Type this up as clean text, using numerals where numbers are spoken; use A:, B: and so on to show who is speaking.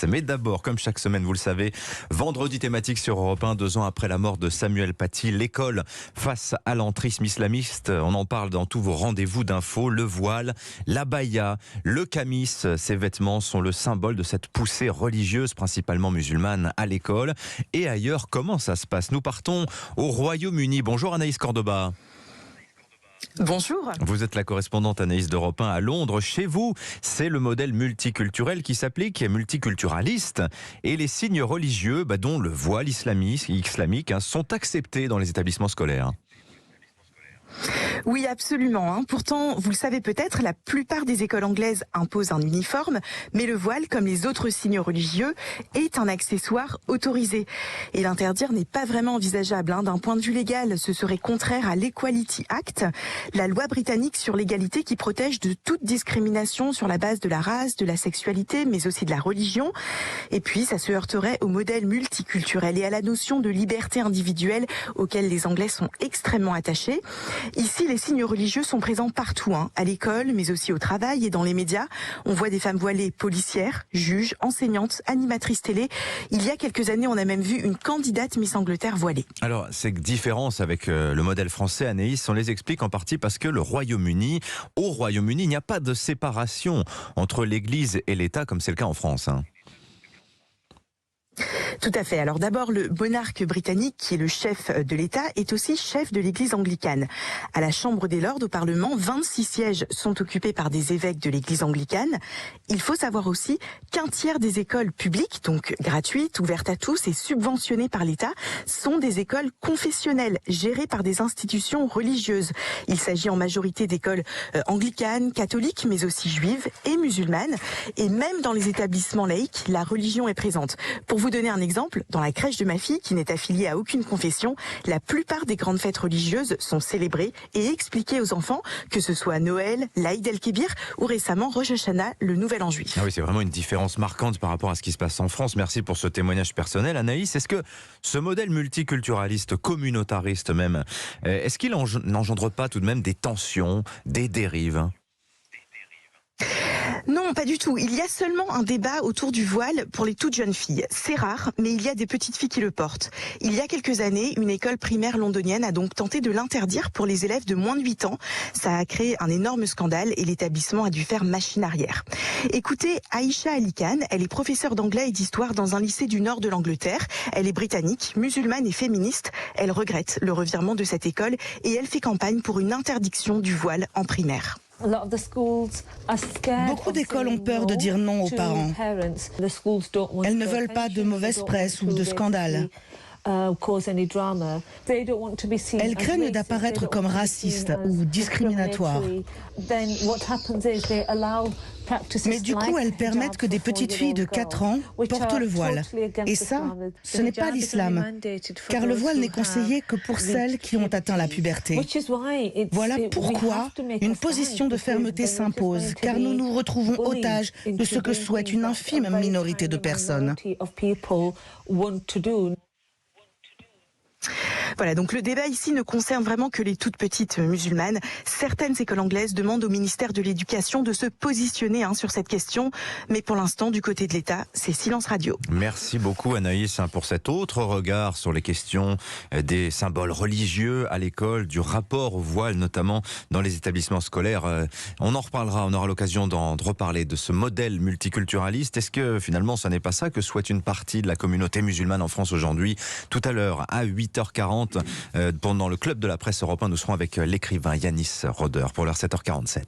A: Mais d'abord, comme chaque semaine, vous le savez, vendredi thématique sur Europe 1, 2 ans après la mort de Samuel Paty, l'école face à l'entrisme islamiste. On en parle dans tous vos rendez-vous d'infos. Le voile, l'abaya, le camis, ces vêtements sont le symbole de cette poussée religieuse, principalement musulmane, à l'école. Et ailleurs, comment ça se passe? Nous partons au Royaume-Uni. Bonjour Anaïs Cordoba.
B: Bonjour.
A: Vous êtes la correspondante Anaïs d'Europe 1 à Londres. Chez vous, c'est le modèle multiculturel qui s'applique, multiculturaliste. Et les signes religieux, dont le voile islamique, sont acceptés dans les établissements scolaires.
B: Oui, absolument. Pourtant, vous le savez peut-être, la plupart des écoles anglaises imposent un uniforme, mais le voile, comme les autres signes religieux, est un accessoire autorisé. Et l'interdire n'est pas vraiment envisageable. D'un point de vue légal, ce serait contraire à l'Equality Act, la loi britannique sur l'égalité qui protège de toute discrimination sur la base de la race, de la sexualité, mais aussi de la religion. Et puis, ça se heurterait au modèle multiculturel et à la notion de liberté individuelle auquel les Anglais sont extrêmement attachés. Ici, les signes religieux sont présents partout, à l'école, mais aussi au travail et dans les médias. On voit des femmes voilées policières, juges, enseignantes, animatrices télé. Il y a quelques années, on a même vu une candidate Miss Angleterre voilée.
A: Alors, ces différences avec le modèle français, Anaïs, on les explique en partie parce que au Royaume-Uni, il n'y a pas de séparation entre l'Église et l'État comme c'est le cas en France.
B: Tout à fait. Alors d'abord, le monarque britannique, qui est le chef de l'État, est aussi chef de l'Église anglicane. À la Chambre des Lords, au Parlement, 26 sièges sont occupés par des évêques de l'Église anglicane. Il faut savoir aussi qu'un tiers des écoles publiques, donc gratuites, ouvertes à tous et subventionnées par l'État, sont des écoles confessionnelles, gérées par des institutions religieuses. Il s'agit en majorité d'écoles anglicanes, catholiques, mais aussi juives et musulmanes. Et même dans les établissements laïcs, la religion est présente. Pour vous donner un exemple, dans la crèche de ma fille, qui n'est affiliée à aucune confession, la plupart des grandes fêtes religieuses sont célébrées et expliquées aux enfants, que ce soit Noël, l'Aïd el-Kébir ou récemment Rosh Hashanah, le Nouvel An juif.
A: Ah oui, c'est vraiment une différence marquante par rapport à ce qui se passe en France. Merci pour ce témoignage personnel, Anaïs. Est-ce que ce modèle multiculturaliste, communautariste même, est-ce qu'il n'engendre pas tout de même des tensions, des dérives ?
B: Non, pas du tout. Il y a seulement un débat autour du voile pour les toutes jeunes filles. C'est rare, mais il y a des petites filles qui le portent. Il y a quelques années, une école primaire londonienne a donc tenté de l'interdire pour les élèves de moins de 8 ans. Ça a créé un énorme scandale et l'établissement a dû faire machine arrière. Écoutez, Aïcha Ali Khan, elle est professeure d'anglais et d'histoire dans un lycée du nord de l'Angleterre. Elle est britannique, musulmane et féministe. Elle regrette le revirement de cette école et elle fait campagne pour une interdiction du voile en primaire.
C: Beaucoup d'écoles ont peur de dire non aux parents. Elles ne veulent pas de mauvaise presse ou de scandale. Elles craignent d'apparaître comme racistes ou discriminatoires. Mais du coup, elles permettent que des petites filles de 4 ans portent le voile. Et ça, ce n'est pas l'islam, car le voile n'est conseillé que pour celles qui ont atteint la puberté. Voilà pourquoi une position de fermeté s'impose, car nous nous retrouvons otages de ce que souhaite une infime minorité de personnes.
B: Voilà, donc le débat ici ne concerne vraiment que les toutes petites musulmanes. Certaines écoles anglaises demandent au ministère de l'Éducation de se positionner sur cette question. Mais pour l'instant, du côté de l'État, c'est silence radio.
A: Merci beaucoup Anaïs pour cet autre regard sur les questions des symboles religieux à l'école, du rapport au voile notamment dans les établissements scolaires. On en reparlera, on aura l'occasion d'en reparler de ce modèle multiculturaliste. Est-ce que finalement ce n'est pas ça que souhaite une partie de la communauté musulmane en France aujourd'hui? Tout à l'heure à 8h40, pendant le club de la presse européen, nous serons avec l'écrivain Yanis Roder pour l'heure 7h47.